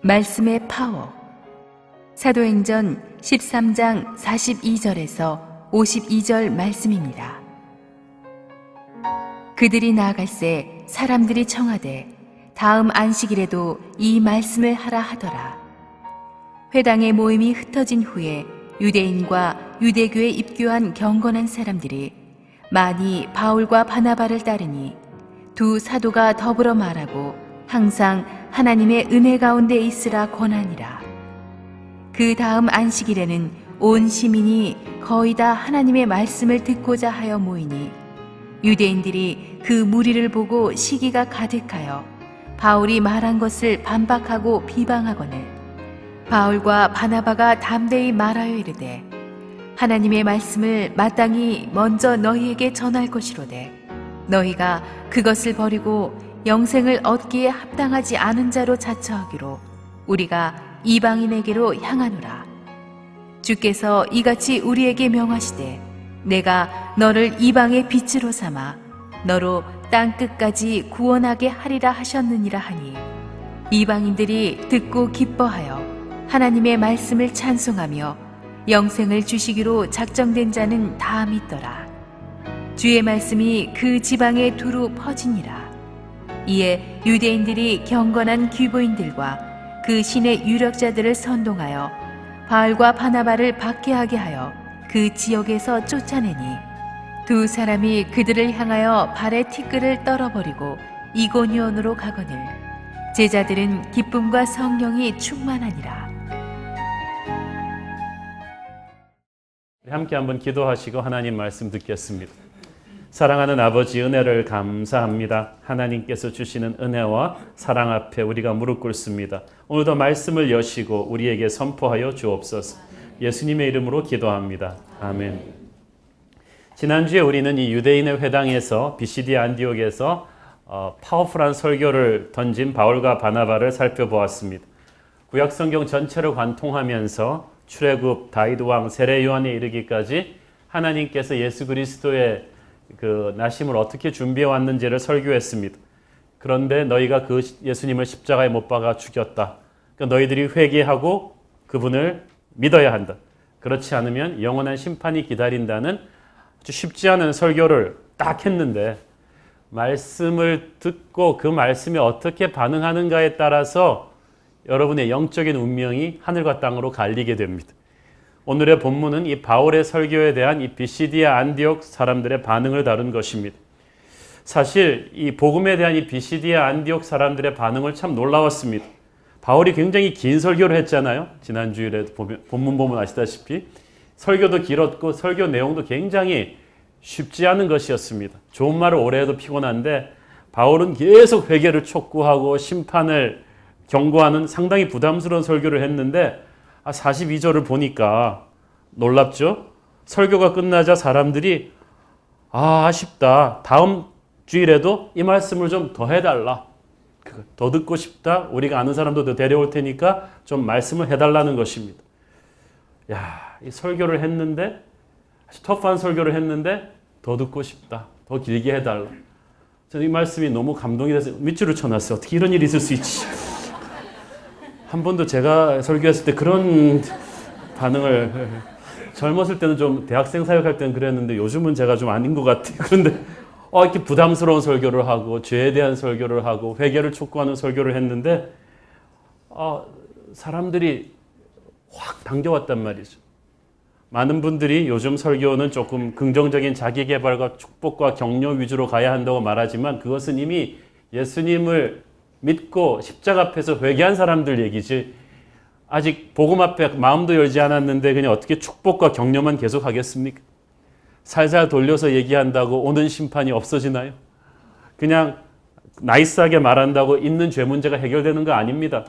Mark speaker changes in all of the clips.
Speaker 1: 말씀의 파워. 사도행전 13장 42절에서 52절 말씀입니다. 그들이 나아갈새 사람들이 청하되 다음 안식일에도 이 말씀을 하라 하더라. 회당의 모임이 흩어진 후에 유대인과 유대교에 입교한 경건한 사람들이 많이 바울과 바나바를 따르니 두 사도가 더불어 말하고 항상 하나님의 은혜 가운데 있으라 권하니라. 그 다음 안식일에는 온 시민이 거의 다 하나님의 말씀을 듣고자 하여 모이니 유대인들이 그 무리를 보고 시기가 가득하여 바울이 말한 것을 반박하고 비방하거늘 바울과 바나바가 담대히 말하여 이르되 하나님의 말씀을 마땅히 먼저 너희에게 전할 것이로되 너희가 그것을 버리고 영생을 얻기에 합당하지 않은 자로 자처하기로 우리가 이방인에게로 향하노라. 주께서 이같이 우리에게 명하시되 내가 너를 이방의 빛으로 삼아 너로 땅 끝까지 구원하게 하리라 하셨느니라 하니 이방인들이 듣고 기뻐하여 하나님의 말씀을 찬송하며 영생을 주시기로 작정된 자는 다 믿더라. 주의 말씀이 그 지방에 두루 퍼지니라. 이에 유대인들이 경건한 귀보인들과 그 신의 유력자들을 선동하여 바울과 바나바를 박해하게 하여 그 지역에서 쫓아내니 두 사람이 그들을 향하여 발의 티끌을 떨어버리고 이고니온으로 가거늘 제자들은 기쁨과 성령이 충만하니라.
Speaker 2: 함께 한번 기도하시고 하나님 말씀 듣겠습니다. 사랑하는 아버지, 은혜를 감사합니다. 하나님께서 주시는 은혜와 사랑 앞에 우리가 무릎 꿇습니다. 오늘도 말씀을 여시고 우리에게 선포하여 주옵소서. 예수님의 이름으로 기도합니다. 아멘. 지난주에 우리는 이 유대인의 회당에서 비시디 안디옥에서 파워풀한 설교를 던진 바울과 바나바를 살펴보았습니다. 구약성경 전체를 관통하면서 출애굽, 다윗 왕, 세례 요한에 이르기까지 하나님께서 예수 그리스도의 그 나심을 어떻게 준비해 왔는지를 설교했습니다. 그런데 너희가 그 예수님을 십자가에 못 박아 죽였다. 그러니까 너희들이 회개하고 그분을 믿어야 한다. 그렇지 않으면 영원한 심판이 기다린다는 아주 쉽지 않은 설교를 딱 했는데 말씀을 듣고 그 말씀에 어떻게 반응하는가에 따라서 여러분의 영적인 운명이 하늘과 땅으로 갈리게 됩니다. 오늘의 본문은 이 바울의 설교에 대한 이 비시디아 안디옥 사람들의 반응을 다룬 것입니다. 사실 이 복음에 대한 이 비시디아 안디옥 사람들의 반응을 참 놀라웠습니다. 바울이 굉장히 긴 설교를 했잖아요. 지난주일에 본문 보면 아시다시피 설교도 길었고 설교 내용도 굉장히 쉽지 않은 것이었습니다. 좋은 말을 오래 해도 피곤한데 바울은 계속 회개를 촉구하고 심판을 경고하는 상당히 부담스러운 설교를 했는데 42절을 보니까 놀랍죠? 설교가 끝나자 사람들이 아쉽다. 다음 주일에도 이 말씀을 좀 더 해달라. 더 듣고 싶다. 우리가 아는 사람도 더 데려올 테니까 좀 말씀을 해달라는 것입니다. 이 설교를 했는데 터프한 설교를 했는데 더 듣고 싶다. 더 길게 해달라. 저는 이 말씀이 너무 감동이 돼서 밑줄을 쳐놨어요. 어떻게 이런 일이 있을 수 있지? 한 번도 제가 설교했을 때 그런 반응을 젊었을 때는 좀 대학생 사역할 때는 그랬는데 요즘은 제가 좀 아닌 것 같아요. 그런데 이렇게 부담스러운 설교를 하고 죄에 대한 설교를 하고 회개를 촉구하는 설교를 했는데 사람들이 확 당겨왔단 말이죠. 많은 분들이 요즘 설교는 조금 긍정적인 자기개발과 축복과 격려 위주로 가야 한다고 말하지만 그것은 이미 예수님을 믿고 십자가 앞에서 회개한 사람들 얘기지 아직 복음 앞에 마음도 열지 않았는데 그냥 어떻게 축복과 격려만 계속 하겠습니까? 살살 돌려서 얘기한다고 오는 심판이 없어지나요? 그냥 나이스하게 말한다고 있는 죄 문제가 해결되는 거 아닙니다.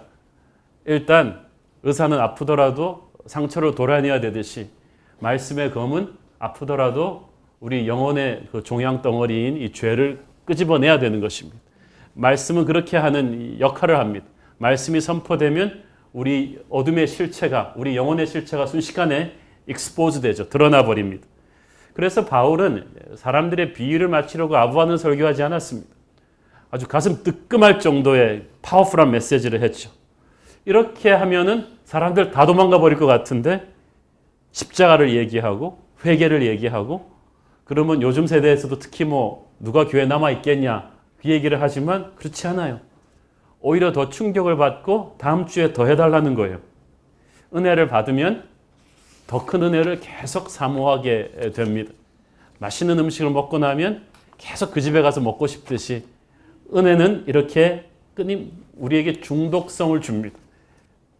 Speaker 2: 일단 의사는 아프더라도 상처를 도려내야 되듯이 말씀의 검은 아프더라도 우리 영혼의 그 종양덩어리인 이 죄를 끄집어내야 되는 것입니다. 말씀은 그렇게 하는 역할을 합니다. 말씀이 선포되면 우리 어둠의 실체가, 우리 영혼의 실체가 순식간에 익스포즈 되죠. 드러나 버립니다. 그래서 바울은 사람들의 비위를 맞추려고 아부하는 설교하지 않았습니다. 아주 가슴 뜨끔할 정도의 파워풀한 메시지를 했죠. 이렇게 하면은 사람들 다 도망가 버릴 것 같은데 십자가를 얘기하고 회개를 얘기하고 그러면 요즘 세대에서도 특히 뭐 누가 교회 남아 있겠냐 그 얘기를 하지만 그렇지 않아요. 오히려 더 충격을 받고 다음 주에 더 해달라는 거예요. 은혜를 받으면 더 큰 은혜를 계속 사모하게 됩니다. 맛있는 음식을 먹고 나면 계속 그 집에 가서 먹고 싶듯이 은혜는 이렇게 우리에게 중독성을 줍니다.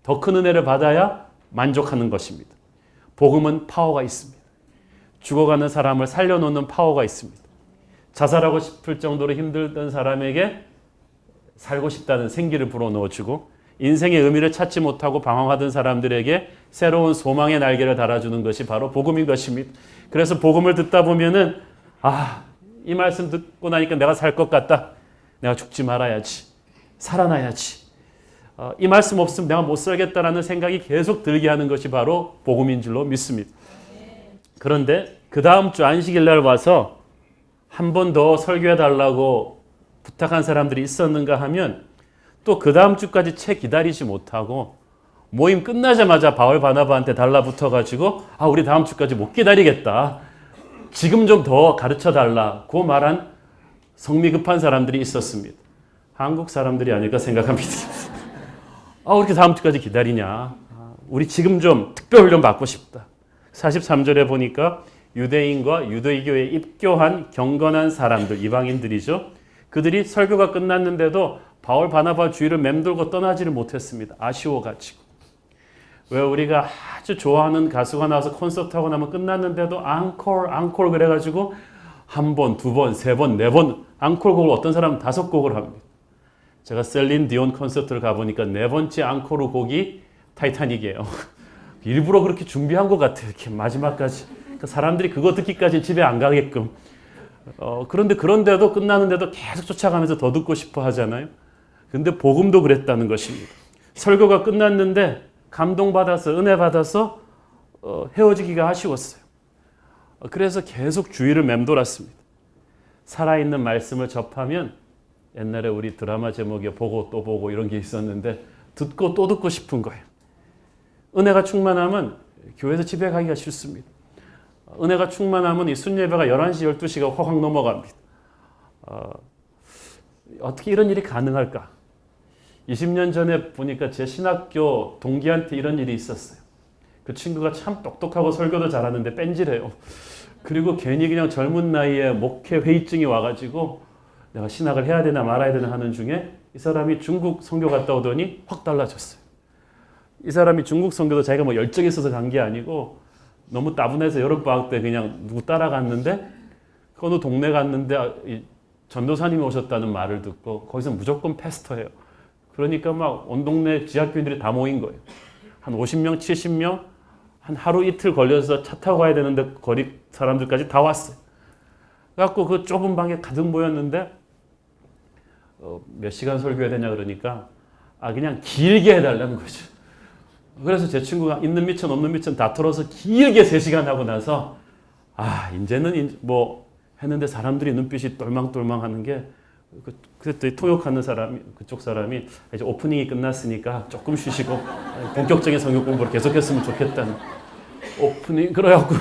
Speaker 2: 더 큰 은혜를 받아야 만족하는 것입니다. 복음은 파워가 있습니다. 죽어가는 사람을 살려놓는 파워가 있습니다. 자살하고 싶을 정도로 힘들던 사람에게 살고 싶다는 생기를 불어넣어주고 인생의 의미를 찾지 못하고 방황하던 사람들에게 새로운 소망의 날개를 달아주는 것이 바로 복음인 것입니다. 그래서 복음을 듣다 보면은 이 말씀 듣고 나니까 내가 살 것 같다. 내가 죽지 말아야지. 살아나야지. 이 말씀 없으면 내가 못 살겠다라는 생각이 계속 들게 하는 것이 바로 복음인 줄로 믿습니다. 그런데 그 다음 주 안식일 날 와서 한 번 더 설교해 달라고 부탁한 사람들이 있었는가 하면 또 그 다음 주까지 채 기다리지 못하고 모임 끝나자마자 바울 바나바한테 달라붙어가지고 우리 다음 주까지 못 기다리겠다. 지금 좀 더 가르쳐 달라고 말한 성미 급한 사람들이 있었습니다. 한국 사람들이 아닐까 생각합니다. 왜 이렇게 다음 주까지 기다리냐. 우리 지금 좀 특별훈련 받고 싶다. 43절에 보니까 유대인과 유대교에 입교한 경건한 사람들, 이방인들이죠. 그들이 설교가 끝났는데도 바울 바나바 주위를 맴돌고 떠나지를 못했습니다. 아쉬워가지고. 왜 우리가 아주 좋아하는 가수가 나와서 콘서트하고 나면 끝났는데도 앙콜 그래가지고 한 번, 두 번, 세 번, 네 번 앙콜곡을 어떤 사람은 5곡을 합니다. 제가 셀린 디온 콘서트를 가보니까 4번째 앙콜 곡이 타이타닉이에요. 일부러 그렇게 준비한 것 같아요. 이렇게 마지막까지. 그러니까 사람들이 그거 듣기까지 집에 안 가게끔. 그런데도 끝나는데도 계속 쫓아가면서 더 듣고 싶어 하잖아요. 근데 복음도 그랬다는 것입니다. 설교가 끝났는데 감동받아서 은혜 받아서 헤어지기가 아쉬웠어요. 그래서 계속 주위를 맴돌았습니다. 살아있는 말씀을 접하면 옛날에 우리 드라마 제목에 보고 또 보고 이런 게 있었는데 듣고 또 듣고 싶은 거예요. 은혜가 충만하면 교회에서 집에 가기가 싫습니다. 은혜가 충만하면 이 순예배가 11시, 12시가 확 넘어갑니다. 어떻게 이런 일이 가능할까? 20년 전에 보니까 제 신학교 동기한테 이런 일이 있었어요. 그 친구가 참 똑똑하고 설교도 잘하는데 뺀질해요. 그리고 괜히 그냥 젊은 나이에 목회 회의증이 와가지고 내가 신학을 해야 되나 말아야 되나 하는 중에 이 사람이 중국 선교 갔다 오더니 확 달라졌어요. 이 사람이 중국 선교도 자기가 뭐 열정이 있어서 간 게 아니고 너무 따분해서 여름방학 때 그냥 누구 따라갔는데 어느 동네 갔는데 전도사님이 오셨다는 말을 듣고 거기서 무조건 패스터예요. 그러니까 막 온 동네 지하교인들이 다 모인 거예요. 한 50명, 70명 한 하루 이틀 걸려서 차 타고 가야 되는데 거리 사람들까지 다 왔어요. 그래갖고 그 좁은 방에 가득 모였는데 몇 시간 설교해야 되냐 그러니까 그냥 길게 해달라는 거죠. 그래서 제 친구가 있는 미천 없는 미천 다 털어서 길게 3시간 하고 나서 이제는 뭐 했는데 사람들이 눈빛이 똘망똘망 하는 게 그때 통역하는 사람이 그쪽 사람이 이제 오프닝이 끝났으니까 조금 쉬시고 본격적인 성경 공부를 계속했으면 좋겠다는 오프닝 그래갖고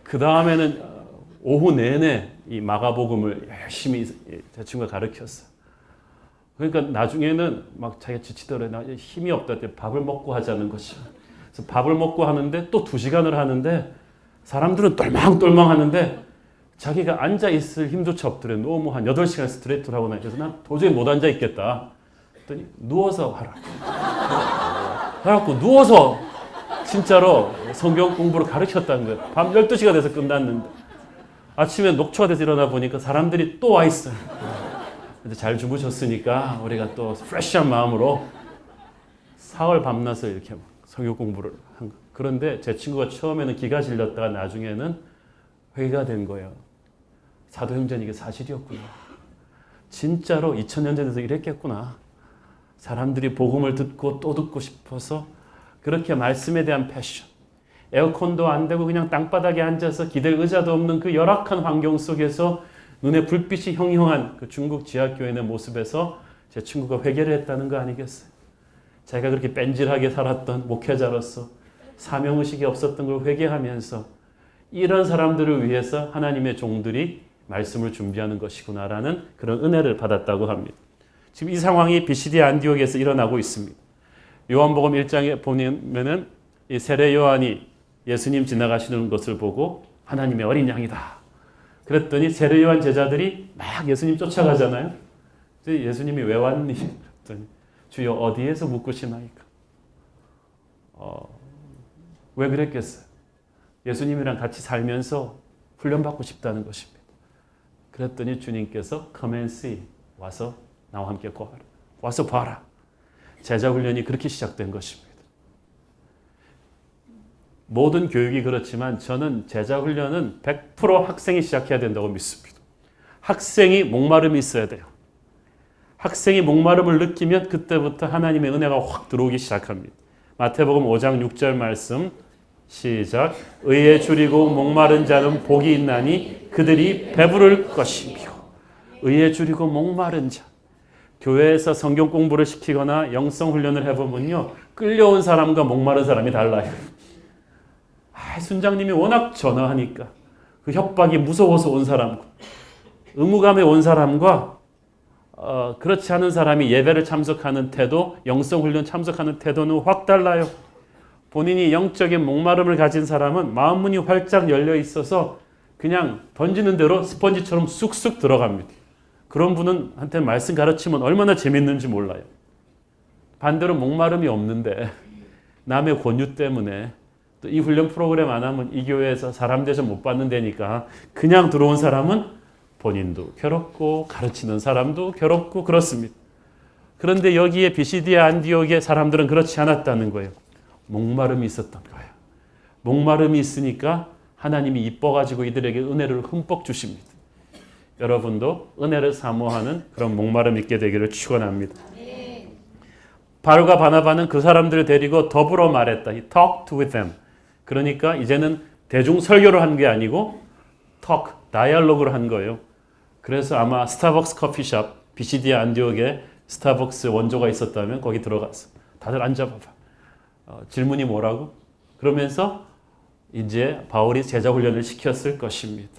Speaker 2: 그 다음에는 오후 내내 이 마가복음을 열심히 제 친구가 가르쳤어요. 그러니까 나중에는 막 자기가 지치더래. 나 힘이 없다. 밥을 먹고 하자는 것이. 그래서 밥을 먹고 하는데 또 2시간을 하는데 사람들은 똘망똘망 하는데 자기가 앉아있을 힘조차 없더래. 너무 한 8시간 스트레이트를 하고 나서 난 도저히 못 앉아있겠다. 그랬더니 누워서 하라. 그래갖고 누워서 진짜로 성경 공부를 가르쳤다는 거예요. 밤 12시가 돼서 끝났는데 아침에 녹초가 돼서 일어나 보니까 사람들이 또 와 있어요. 근데 잘 주무셨으니까 우리가 또 프레시한 마음으로 사흘 밤낮을 이렇게 성경 공부를 한 거예요. 그런데 제 친구가 처음에는 기가 질렸다가 나중에는 회개가 된 거예요. 사도행전이 이게 사실이었구나. 진짜로 2000년 전에서 이랬겠구나. 사람들이 복음을 듣고 또 듣고 싶어서 그렇게 말씀에 대한 패션. 에어컨도 안 되고 그냥 땅바닥에 앉아서 기댈 의자도 없는 그 열악한 환경 속에서 눈에 불빛이 형형한 그 중국 지하교인의 모습에서 제 친구가 회개를 했다는 거 아니겠어요? 자기가 그렇게 뺀질하게 살았던 목회자로서 사명의식이 없었던 걸 회개하면서 이런 사람들을 위해서 하나님의 종들이 말씀을 준비하는 것이구나라는 그런 은혜를 받았다고 합니다. 지금 이 상황이 비시디 안디옥에서 일어나고 있습니다. 요한복음 1장에 보면은 이 세례 요한이 예수님 지나가시는 것을 보고 하나님의 어린 양이다. 그랬더니 세례 요한 제자들이 막 예수님 쫓아가잖아요. 예수님이 왜 왔니? 그랬더니 주여 어디에서 묵으시나이까? 왜 그랬겠어요? 예수님이랑 같이 살면서 훈련받고 싶다는 것입니다. 그랬더니 주님께서 come and see, 와서 나와 함께 봐라. 와서 봐라. 제자 훈련이 그렇게 시작된 것입니다. 모든 교육이 그렇지만 저는 제자 훈련은 100% 학생이 시작해야 된다고 믿습니다. 학생이 목마름이 있어야 돼요. 학생이 목마름을 느끼면 그때부터 하나님의 은혜가 확 들어오기 시작합니다. 마태복음 5장 6절 말씀 시작. 의에 줄이고 목마른 자는 복이 있나니 그들이 배부를 것이며. 의에 줄이고 목마른 자. 교회에서 성경 공부를 시키거나 영성 훈련을 해보면요, 끌려온 사람과 목마른 사람이 달라요. 순장님이 워낙 전화하니까 그 협박이 무서워서 온 사람과 의무감에 온 사람과 그렇지 않은 사람이 예배를 참석하는 태도, 영성훈련 참석하는 태도는 확 달라요. 본인이 영적인 목마름을 가진 사람은 마음 문이 활짝 열려 있어서 그냥 던지는 대로 스펀지처럼 쑥쑥 들어갑니다. 그런 분은 한테 말씀 가르치면 얼마나 재밌는지 몰라요. 반대로 목마름이 없는데 남의 권유 때문에 또 이 훈련 프로그램 안 하면 이 교회에서 사람 대접 못 받는 데니까 그냥 들어온 사람은 본인도 괴롭고 가르치는 사람도 괴롭고 그렇습니다. 그런데 여기에 비시디아 안디옥의 사람들은 그렇지 않았다는 거예요. 목마름이 있었던 거예요. 목마름이 있으니까 하나님이 이뻐가지고 이들에게 은혜를 흠뻑 주십니다. 여러분도 은혜를 사모하는 그런 목마름 있게 되기를 축원합니다. 바울과 바나바는 그 사람들을 데리고 더불어 말했다. He talked with them. 그러니까 이제는 대중 설교를 한 게 아니고 talk, 다이얼로그를 한 거예요. 그래서 아마 스타벅스 커피숍, 비시디아 안디옥에 스타벅스 원조가 있었다면 거기 들어가서 다들 앉아봐봐. 질문이 뭐라고? 그러면서 이제 바울이 제자 훈련을 시켰을 것입니다.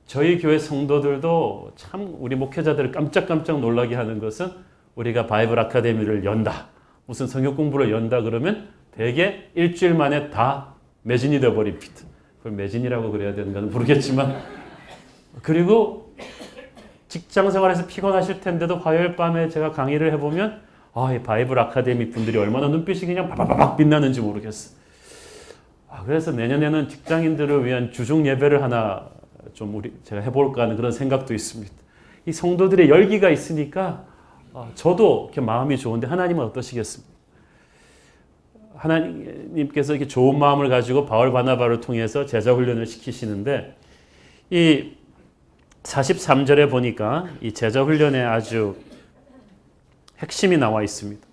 Speaker 2: 저희 교회 성도들도 참 우리 목회자들을 깜짝깜짝 놀라게 하는 것은 우리가 바이블 아카데미를 연다, 무슨 성경 공부를 연다 그러면 대개 일주일 만에 다 매진이 되어버립니다. 그걸 매진이라고 그래야 되는가는 모르겠지만, 그리고 직장 생활에서 피곤하실 텐데도 화요일 밤에 제가 강의를 해보면 이 바이블 아카데미 분들이 얼마나 눈빛이 그냥 바바바박 빛나는지 모르겠어요. 그래서 내년에는 직장인들을 위한 주중 예배를 하나 좀 제가 해볼까 하는 그런 생각도 있습니다. 이 성도들의 열기가 있으니까 저도 이렇게 마음이 좋은데 하나님은 어떠시겠습니까? 하나님께서 이렇게 좋은 마음을 가지고 바울 바나바를 통해서 제자 훈련을 시키시는데 이 43절에 보니까 이 제자 훈련에 아주 핵심이 나와 있습니다.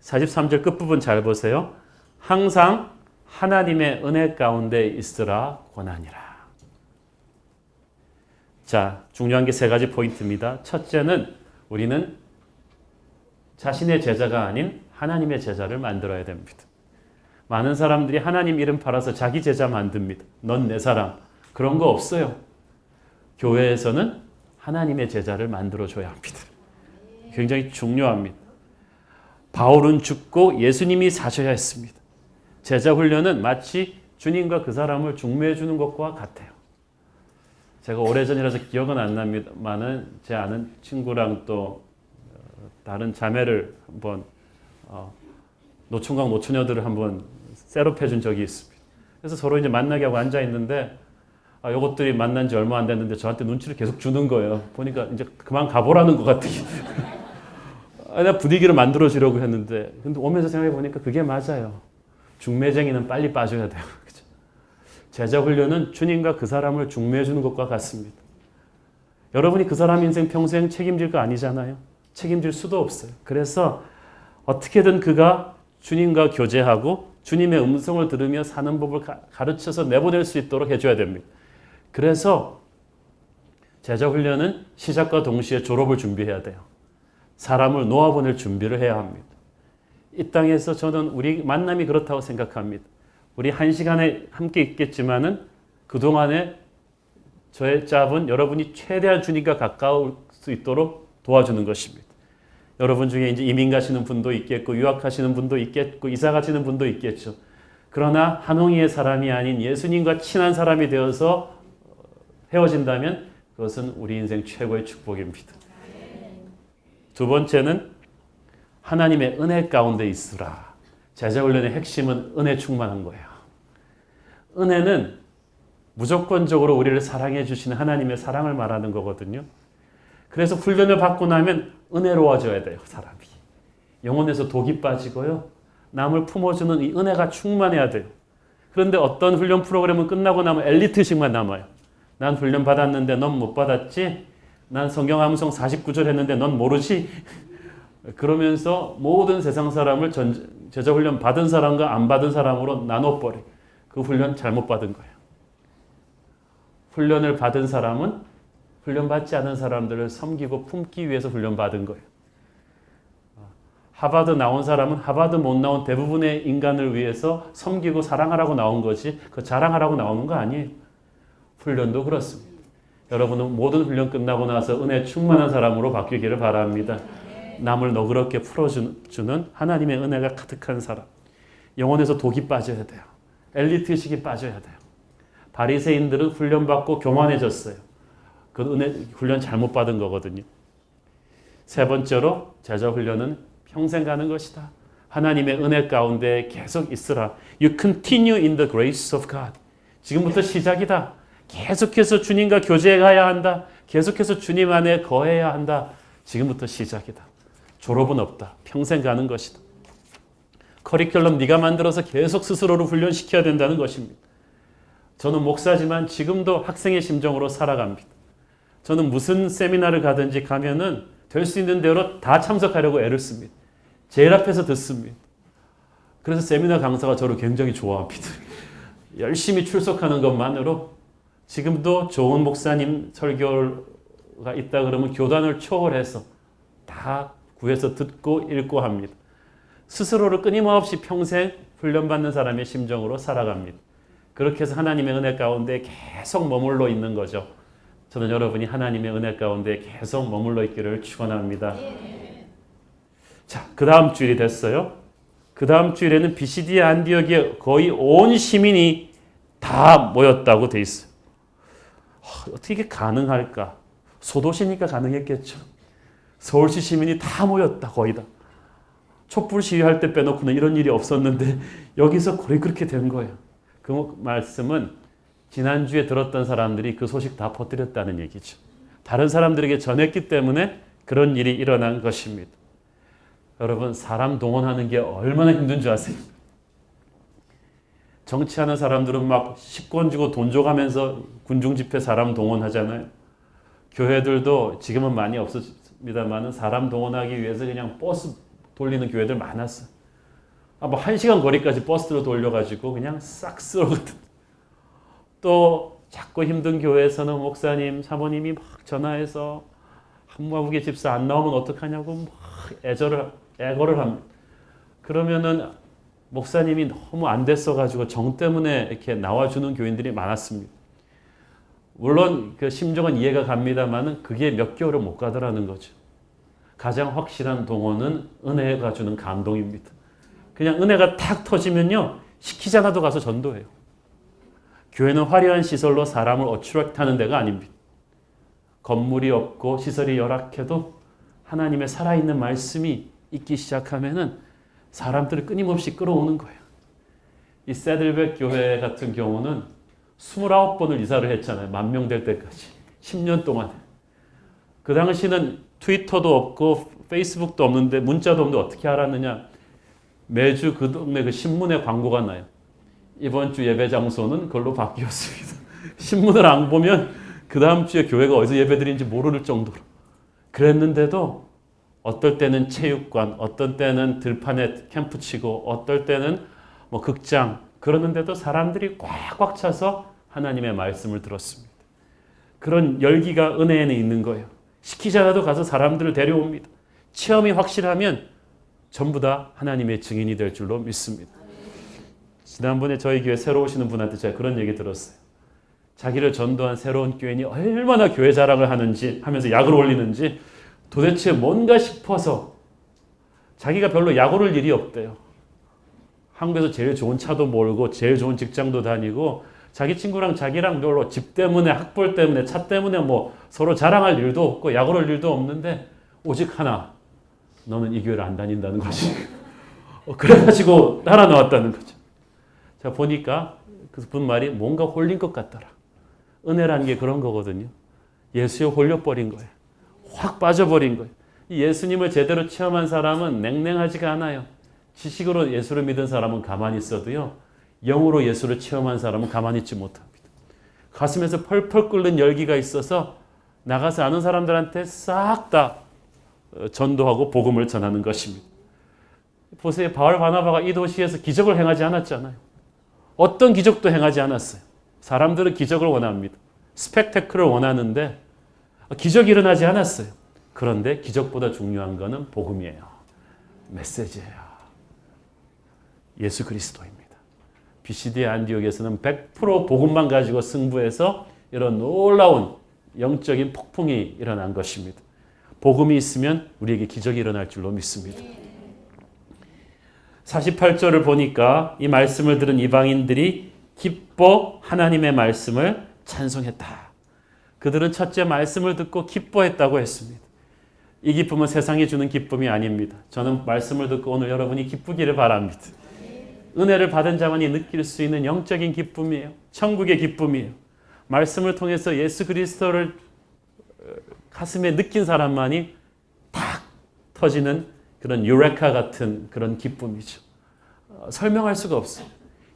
Speaker 2: 43절 끝부분 잘 보세요. 항상 하나님의 은혜 가운데 있으라 권하니라. 자, 중요한 게 세 가지 포인트입니다. 첫째는 우리는 자신의 제자가 아닌 하나님의 제자를 만들어야 됩니다. 많은 사람들이 하나님 이름 팔아서 자기 제자 만듭니다. 넌 내 사람. 그런 거 없어요. 교회에서는 하나님의 제자를 만들어줘야 합니다. 굉장히 중요합니다. 바울은 죽고 예수님이 사셔야 했습니다. 제자 훈련은 마치 주님과 그 사람을 중매해 주는 것과 같아요. 제가 오래전이라서 기억은 안 납니다만은 제 아는 친구랑 또 다른 자매를 한번 노총각 노처녀들을 한번 셋업해 준 적이 있습니다. 그래서 서로 이제 만나게 하고 앉아 있는데 요것들이 만난 지 얼마 안 됐는데 저한테 눈치를 계속 주는 거예요. 보니까 이제 그만 가보라는 것 같아요. 내가 분위기를 만들어 주려고 했는데 근데 오면서 생각해 보니까 그게 맞아요. 중매쟁이는 빨리 빠져야 돼요. 그죠? 제자 훈련은 주님과 그 사람을 중매해 주는 것과 같습니다. 여러분이 그 사람 인생 평생 책임질 거 아니잖아요. 책임질 수도 없어요. 그래서 어떻게든 그가 주님과 교제하고 주님의 음성을 들으며 사는 법을 가르쳐서 내보낼 수 있도록 해줘야 됩니다. 그래서 제자 훈련은 시작과 동시에 졸업을 준비해야 돼요. 사람을 놓아보낼 준비를 해야 합니다. 이 땅에서 저는 우리 만남이 그렇다고 생각합니다. 우리 한 시간에 함께 있겠지만은 그동안에 저의 짭은 여러분이 최대한 주님과 가까울 수 있도록 도와주는 것입니다. 여러분 중에 이제 이민 가시는 분도 있겠고 유학하시는 분도 있겠고 이사 가시는 분도 있겠죠. 그러나 한홍이의 사람이 아닌 예수님과 친한 사람이 되어서 헤어진다면 그것은 우리 인생 최고의 축복입니다. 두 번째는 하나님의 은혜 가운데 있으라. 제자훈련의 핵심은 은혜 충만한 거예요. 은혜는 무조건적으로 우리를 사랑해 주시는 하나님의 사랑을 말하는 거거든요. 그래서 훈련을 받고 나면 은혜로워져야 돼요. 사람이. 영혼에서 독이 빠지고요. 남을 품어주는 이 은혜가 충만해야 돼요. 그런데 어떤 훈련 프로그램은 끝나고 나면 엘리트식만 남아요. 난 훈련 받았는데 넌 못 받았지? 난 성경 암송 49절 했는데 넌 모르지? 그러면서 모든 세상 사람을 제자 훈련 받은 사람과 안 받은 사람으로 나눠버려. 그 훈련 잘못 받은 거예요. 훈련을 받은 사람은 훈련받지 않은 사람들을 섬기고 품기 위해서 훈련받은 거예요. 하버드 나온 사람은 하버드 못 나온 대부분의 인간을 위해서 섬기고 사랑하라고 나온 거지 그 자랑하라고 나오는 거 아니에요. 훈련도 그렇습니다. 여러분은 모든 훈련 끝나고 나서 은혜 충만한 사람으로 바뀌기를 바랍니다. 남을 너그럽게 풀어주는 하나님의 은혜가 가득한 사람. 영혼에서 독이 빠져야 돼요. 엘리트식이 빠져야 돼요. 바리새인들은 훈련받고 교만해졌어요. 그 은혜 훈련 잘못 받은 거거든요. 세 번째로 제자 훈련은 평생 가는 것이다. 하나님의 은혜 가운데 계속 있으라. You continue in the grace of God. 지금부터 시작이다. 계속해서 주님과 교제해야 한다. 계속해서 주님 안에 거해야 한다. 지금부터 시작이다. 졸업은 없다. 평생 가는 것이다. 커리큘럼 네가 만들어서 계속 스스로를 훈련시켜야 된다는 것입니다. 저는 목사지만 지금도 학생의 심정으로 살아갑니다. 저는 무슨 세미나를 가든지 가면은 될 수 있는 대로 다 참석하려고 애를 씁니다. 제일 앞에서 듣습니다. 그래서 세미나 강사가 저를 굉장히 좋아합니다. 열심히 출석하는 것만으로 지금도 좋은 목사님 설교가 있다 그러면 교단을 초월해서 다 구해서 듣고 읽고 합니다. 스스로를 끊임없이 평생 훈련받는 사람의 심정으로 살아갑니다. 그렇게 해서 하나님의 은혜 가운데 계속 머물러 있는 거죠. 저는 여러분이 하나님의 은혜 가운데 계속 머물러 있기를 축원합니다. 자, 그 다음 주일이 됐어요. 그 다음 주일에는 비시디아 안디옥에 거의 온 시민이 다 모였다고 돼 있어요. 어떻게 이게 가능할까? 소도시니까 가능했겠죠. 서울시 시민이 다 모였다, 거의 다. 촛불 시위할 때 빼놓고는 이런 일이 없었는데 여기서 거의 그렇게 된 거예요. 그 말씀은 지난주에 들었던 사람들이 그 소식 다 퍼뜨렸다는 얘기죠. 다른 사람들에게 전했기 때문에 그런 일이 일어난 것입니다. 여러분, 사람 동원하는 게 얼마나 힘든 줄 아세요? 정치하는 사람들은 막 식권 주고 돈 줘가면서 군중 집회 사람 동원하잖아요. 교회들도 지금은 많이 없었습니다만 사람 동원하기 위해서 그냥 버스 돌리는 교회들 많았어요. 뭐 1시간 거리까지 버스로 돌려가지고 그냥 싹 쓸어거든. 또 자꾸 힘든 교회에서는 목사님, 사모님이 막 전화해서 한무아부개 집사 안 나오면 어떡하냐고 막 애거를 합니다. 그러면은 목사님이 너무 안 됐어가지고 정 때문에 이렇게 나와주는 교인들이 많았습니다. 물론 그 심정은 이해가 갑니다만은 그게 몇 개월을 못 가더라는 거죠. 가장 확실한 동원은 은혜가 주는 감동입니다. 그냥 은혜가 탁 터지면요, 시키지 않아도 가서 전도해요. 교회는 화려한 시설로 사람을 어트랙트하는 데가 아닙니다. 건물이 없고 시설이 열악해도 하나님의 살아있는 말씀이 있기 시작하면은 사람들을 끊임없이 끌어오는 거예요. 이 세들백 교회 같은 경우는 29번을 이사를 했잖아요. 10,000명 될 때까지. 10년 동안. 그 당시는 트위터도 없고 페이스북도 없는데 문자도 없는데 어떻게 알았느냐. 매주 그 동네 그 신문에 광고가 나요. 이번 주 예배 장소는 그걸로 바뀌었습니다. 신문을 안 보면 그 다음 주에 교회가 어디서 예배드리는지 모를 정도로. 그랬는데도 어떨 때는 체육관, 어떤 때는 들판에 캠프 치고, 어떨 때는 뭐 극장, 그러는데도 사람들이 꽉꽉 차서 하나님의 말씀을 들었습니다. 그런 열기가 은혜에는 있는 거예요. 시키지 않아도 가서 사람들을 데려옵니다. 체험이 확실하면 전부 다 하나님의 증인이 될 줄로 믿습니다. 지난번에 저희 교회 새로 오시는 분한테 제가 그런 얘기 들었어요. 자기를 전도한 새로운 교인이 얼마나 교회 자랑을 하는지 하면서 약을 올리는지 도대체 뭔가 싶어서 자기가 별로 약 오를 일이 없대요. 한국에서 제일 좋은 차도 몰고 제일 좋은 직장도 다니고 자기 친구랑 자기랑 별로 집 때문에 학벌 때문에 차 때문에 뭐 서로 자랑할 일도 없고 약 오를 일도 없는데 오직 하나, 너는 이 교회를 안 다닌다는 거지. 그래가지고 따라 나왔다는 거죠. 자, 보니까 그분 말이 뭔가 홀린 것 같더라. 은혜라는 게 그런 거거든요. 예수에 홀려버린 거예요. 확 빠져버린 거예요. 이 예수님을 제대로 체험한 사람은 냉랭하지가 않아요. 지식으로 예수를 믿은 사람은 가만히 있어도요. 영으로 예수를 체험한 사람은 가만히 있지 못합니다. 가슴에서 펄펄 끓는 열기가 있어서 나가서 아는 사람들한테 싹 다 전도하고 복음을 전하는 것입니다. 보세요. 바울 바나바가 이 도시에서 기적을 행하지 않았잖아요. 어떤 기적도 행하지 않았어요. 사람들은 기적을 원합니다. 스펙테클을 원하는데 기적이 일어나지 않았어요. 그런데 기적보다 중요한 것은 복음이에요. 메시지예요. 예수 그리스도입니다. BCD 안디옥에서는 100% 복음만 가지고 승부해서 이런 놀라운 영적인 폭풍이 일어난 것입니다. 복음이 있으면 우리에게 기적이 일어날 줄로 믿습니다. 48절을 보니까 이 말씀을 들은 이방인들이 기뻐 하나님의 말씀을 찬송했다. 그들은 첫째 말씀을 듣고 기뻐했다고 했습니다. 이 기쁨은 세상이 주는 기쁨이 아닙니다. 저는 말씀을 듣고 오늘 여러분이 기쁘기를 바랍니다. 은혜를 받은 자만이 느낄 수 있는 영적인 기쁨이에요. 천국의 기쁨이에요. 말씀을 통해서 예수 그리스도를 가슴에 느낀 사람만이 탁 터지는 그런 유레카 같은 그런 기쁨이죠. 설명할 수가 없어요.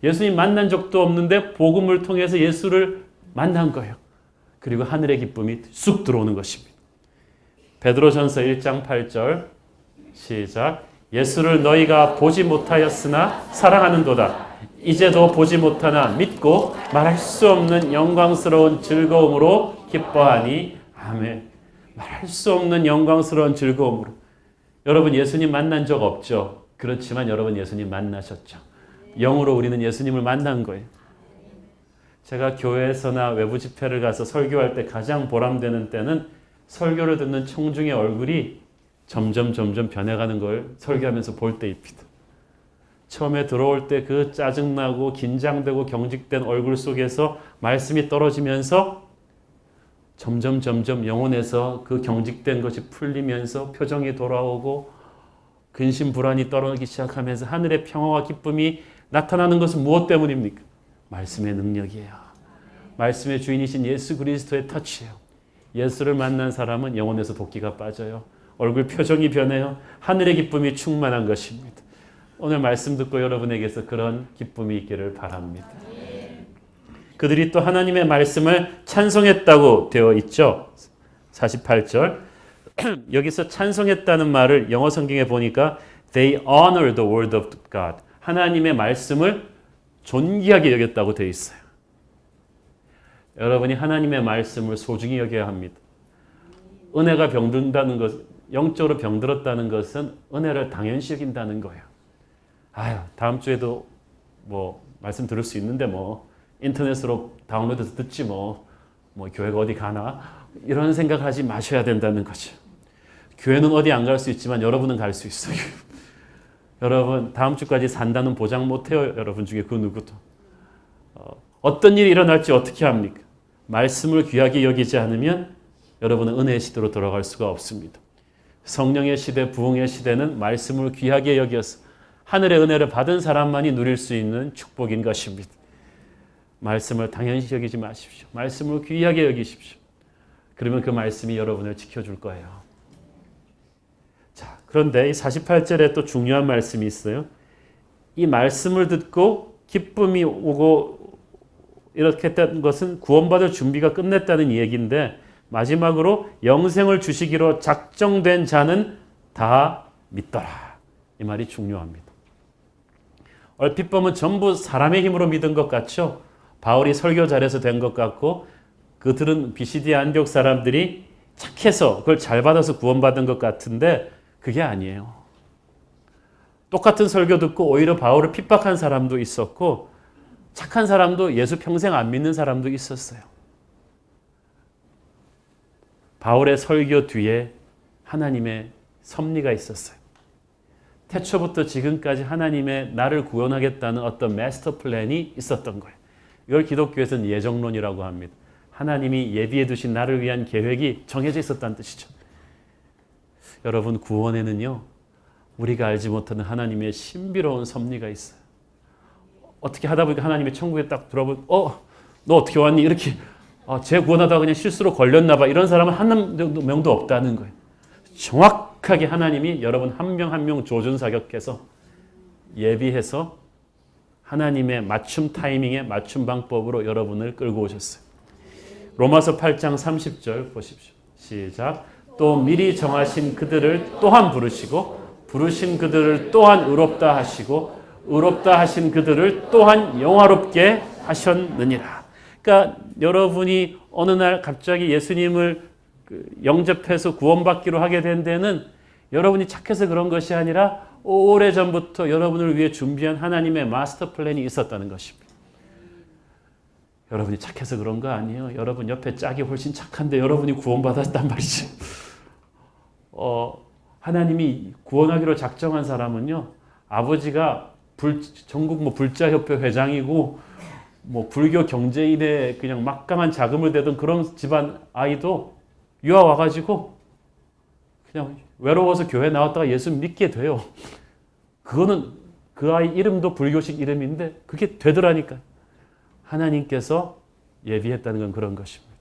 Speaker 2: 예수님 만난 적도 없는데 복음을 통해서 예수를 만난 거예요. 그리고 하늘의 기쁨이 쑥 들어오는 것입니다. 베드로전서 1장 8절 시작. 예수를 너희가 보지 못하였으나 사랑하는도다. 이제도 보지 못하나 믿고 말할 수 없는 영광스러운 즐거움으로 기뻐하니 아멘. 말할 수 없는 영광스러운 즐거움으로. 여러분 예수님 만난 적 없죠? 그렇지만 여러분 예수님 만나셨죠? 영으로 우리는 예수님을 만난 거예요. 제가 교회에서나 외부 집회를 가서 설교할 때 가장 보람되는 때는 설교를 듣는 청중의 얼굴이 점점 변해가는 걸 설교하면서 볼 때입니다. 처음에 들어올 때 그 짜증나고 긴장되고 경직된 얼굴 속에서 말씀이 떨어지면서 점점 영혼에서 그 경직된 것이 풀리면서 표정이 돌아오고 근심 불안이 떨어지기 시작하면서 하늘의 평화와 기쁨이 나타나는 것은 무엇 때문입니까? 말씀의 능력이에요. 말씀의 주인이신 예수 그리스도의 터치예요. 예수를 만난 사람은 영혼에서 도끼가 빠져요. 얼굴 표정이 변해요. 하늘의 기쁨이 충만한 것입니다. 오늘 말씀 듣고 여러분에게서 그런 기쁨이 있기를 바랍니다. 그들이 또 하나님의 말씀을 찬송했다고 되어 있죠. 48절. 여기서 찬송했다는 말을 영어 성경에 보니까 They honor the word of God. 하나님의 말씀을 존귀하게 여겼다고 되어 있어요. 여러분이 하나님의 말씀을 소중히 여겨야 합니다. 은혜가 병든다는 것, 영적으로 병들었다는 것은 은혜를 당연시 여긴다는 거예요. 아유, 다음 주에도 뭐 말씀 들을 수 있는데 뭐 인터넷으로 다운로드해서 듣지 뭐 교회가 어디 가나 이런 생각하지 마셔야 된다는 거죠. 교회는 어디 안 갈 수 있지만 여러분은 갈 수 있어요. 여러분 다음 주까지 산다는 보장 못해요. 여러분 중에 그 누구도. 어떤 일이 일어날지 어떻게 합니까? 말씀을 귀하게 여기지 않으면 여러분은 은혜의 시대로 돌아갈 수가 없습니다. 성령의 시대, 부흥의 시대는 말씀을 귀하게 여겨서 하늘의 은혜를 받은 사람만이 누릴 수 있는 축복인 것입니다. 말씀을 당연시 여기지 마십시오. 말씀을 귀하게 여기십시오. 그러면 그 말씀이 여러분을 지켜줄 거예요. 자, 그런데 이 48절에 또 중요한 말씀이 있어요. 이 말씀을 듣고 기쁨이 오고 이렇게 했다는 것은 구원받을 준비가 끝냈다는 얘기인데 마지막으로 영생을 주시기로 작정된 자는 다 믿더라. 이 말이 중요합니다. 얼핏 보면 전부 사람의 힘으로 믿은 것 같죠? 바울이 설교 잘해서 된 것 같고 그들은 BCD 안디옥 사람들이 착해서 그걸 잘 받아서 구원받은 것 같은데 그게 아니에요. 똑같은 설교 듣고 오히려 바울을 핍박한 사람도 있었고 착한 사람도 예수 평생 안 믿는 사람도 있었어요. 바울의 설교 뒤에 하나님의 섭리가 있었어요. 태초부터 지금까지 하나님의 나를 구원하겠다는 어떤 마스터 플랜이 있었던 거예요. 이걸 기독교에서는 예정론이라고 합니다. 하나님이 예비해 두신 나를 위한 계획이 정해져 있었다는 뜻이죠. 여러분, 구원에는요, 우리가 알지 못하는 하나님의 신비로운 섭리가 있어요. 어떻게 하다 보니까 하나님의 천국에 딱 들어보면 너 어떻게 왔니? 이렇게 쟤 구원하다가 그냥 실수로 걸렸나 봐. 이런 사람은 한 명도 없다는 거예요. 정확하게 하나님이 여러분 한 명 한 명 조준사격해서 예비해서 하나님의 맞춤 타이밍에 맞춤 방법으로 여러분을 끌고 오셨어요. 로마서 8장 30절 보십시오. 시작. 또 미리 정하신 그들을 또한 부르시고 부르신 그들을 또한 의롭다 하시고 의롭다 하신 그들을 또한 영화롭게 하셨느니라. 그러니까 여러분이 어느 날 갑자기 예수님을 영접해서 구원받기로 하게 된 데는 여러분이 착해서 그런 것이 아니라 오래전부터 여러분을 위해 준비한 하나님의 마스터 플랜이 있었다는 것입니다. 여러분이 착해서 그런 거 아니에요. 여러분 옆에 짝이 훨씬 착한데 여러분이 구원받았단 말이죠. 하나님이 구원하기로 작정한 사람은요, 아버지가 전국 불자협회 회장이고 불교 경제인의 그냥 막강한 자금을 대던 그런 집안 아이도 유아 와가지고 그냥 외로워서 교회 나왔다가 예수 믿게 돼요. 그거는 그 아이 이름도 불교식 이름인데 그게 되더라니까. 하나님께서 예비했다는 건 그런 것입니다.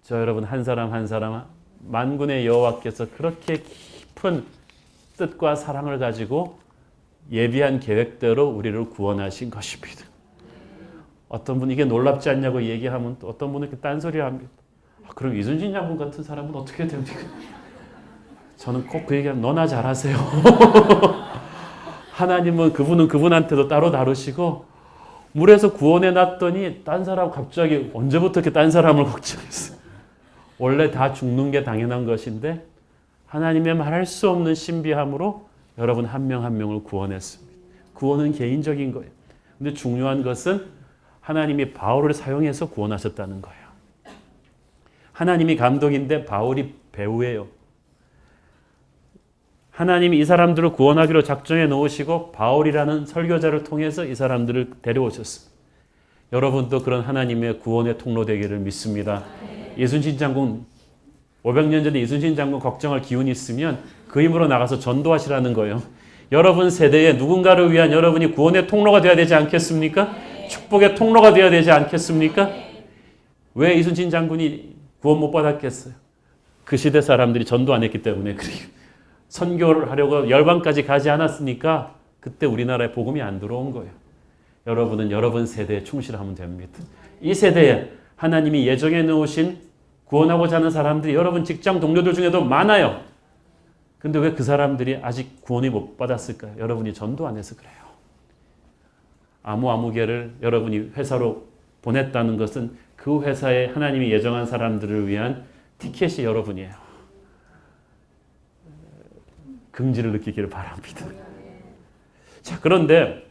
Speaker 2: 저 여러분 한 사람 한 사람 만군의 여호와께서 그렇게 깊은 뜻과 사랑을 가지고 예비한 계획대로 우리를 구원하신 것입니다. 어떤 분 이게 놀랍지 않냐고 얘기하면 또 어떤 분은 이렇게 딴소리 합니다. 그럼 이순신 장군 같은 사람은 어떻게 됩니까? 저는 꼭 그 얘기하면 너나 잘하세요. 하나님은 그분은 그분한테도 따로 다루시고 물에서 구원해 놨더니 딴 사람 갑자기 언제부터 이렇게 딴 사람을 걱정했어요. 원래 다 죽는 게 당연한 것인데 하나님의 말할 수 없는 신비함으로 여러분 한 명 한 명을 구원했습니다. 구원은 개인적인 거예요. 근데 중요한 것은 하나님이 바울을 사용해서 구원하셨다는 거예요. 하나님이 감독인데 바울이 배우예요. 하나님이 이 사람들을 구원하기로 작정해 놓으시고 바울이라는 설교자를 통해서 이 사람들을 데려오셨습니다. 여러분도 그런 하나님의 구원의 통로 되기를 믿습니다. 이순신 장군 500년 전에 이순신 장군 걱정할 기운이 있으면 그 힘으로 나가서 전도하시라는 거예요. 여러분 세대에 누군가를 위한 여러분이 구원의 통로가 되어야 되지 않겠습니까? 축복의 통로가 되어야 되지 않겠습니까? 왜 이순신 장군이 구원 못 받았겠어요? 그 시대 사람들이 전도 안 했기 때문에 그래요. 선교를 하려고 열방까지 가지 않았으니까 그때 우리나라에 복음이 안 들어온 거예요. 여러분은 여러분 세대에 충실하면 됩니다. 이 세대에 하나님이 예정해 놓으신 구원하고자 하는 사람들이 여러분 직장 동료들 중에도 많아요. 근데 왜 그 사람들이 아직 구원이 못 받았을까요? 여러분이 전도 안 해서 그래요. 아무개를 여러분이 회사로 보냈다는 것은 그 회사에 하나님이 예정한 사람들을 위한 티켓이 여러분이에요. 긍지를 느끼기를 바랍니다. 자, 그런데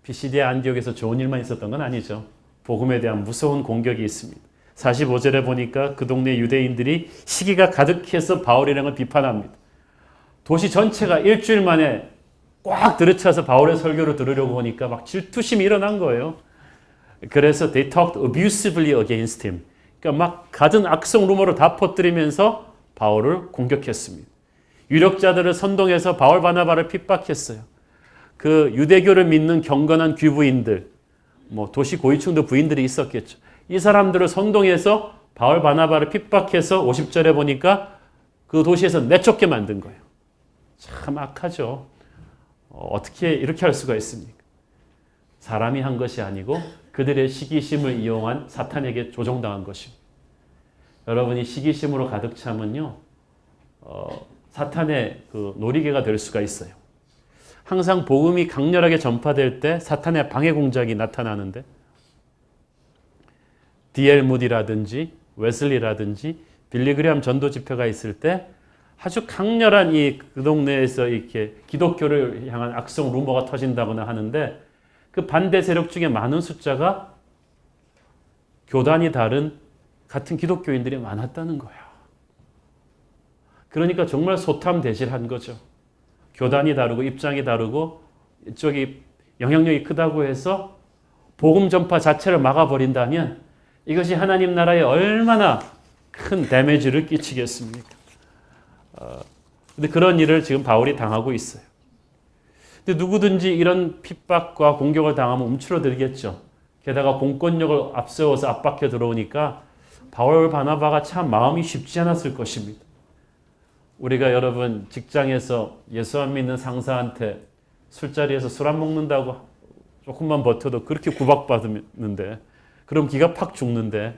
Speaker 2: 피시디아 안디옥에서 좋은 일만 있었던 건 아니죠. 복음에 대한 무서운 공격이 있습니다. 45절에 보니까 그 동네 유대인들이 시기가 가득해서 바울이랑을 비판합니다. 도시 전체가 일주일 만에 꽉 들이차서 바울의 설교를 들으려고 하니까 막 질투심이 일어난 거예요. 그래서 they talked abusively against him. 그러니까 막 갖은 악성 루머를 다 퍼뜨리면서 바울을 공격했습니다. 유력자들을 선동해서 바울 바나바를 핍박했어요. 그 유대교를 믿는 경건한 귀부인들, 도시 고위층도 부인들이 있었겠죠. 이 사람들을 선동해서 바울 바나바를 핍박해서 50절에 보니까 그 도시에서 내쫓게 만든 거예요. 참 악하죠. 어떻게 이렇게 할 수가 있습니까? 사람이 한 것이 아니고 그들의 시기심을 이용한 사탄에게 조종당한 것입니다. 여러분이 시기심으로 가득 차면요, 사탄의 그 놀이개가 될 수가 있어요. 항상 복음이 강렬하게 전파될 때 사탄의 방해 공작이 나타나는데 D.L. 무디라든지 웨슬리라든지 빌리 그레함 전도 집회가 있을 때 아주 강렬한 그 동네에서 이렇게 기독교를 향한 악성 루머가 터진다거나 하는데 그 반대 세력 중에 많은 숫자가 교단이 다른 같은 기독교인들이 많았다는 거야. 그러니까 정말 소탐대실한 거죠. 교단이 다르고 입장이 다르고 이쪽이 영향력이 크다고 해서 복음 전파 자체를 막아버린다면 이것이 하나님 나라에 얼마나 큰 데미지를 끼치겠습니까? 근데 그런 일을 지금 바울이 당하고 있어요. 근데 누구든지 이런 핍박과 공격을 당하면 움츠러들겠죠. 게다가 공권력을 앞세워서 압박해 들어오니까 바울 바나바가 참 마음이 쉽지 않았을 것입니다. 우리가 여러분 직장에서 예수 안 믿는 상사한테 술자리에서 술 안 먹는다고 조금만 버텨도 그렇게 구박받는데 그럼 기가 팍 죽는데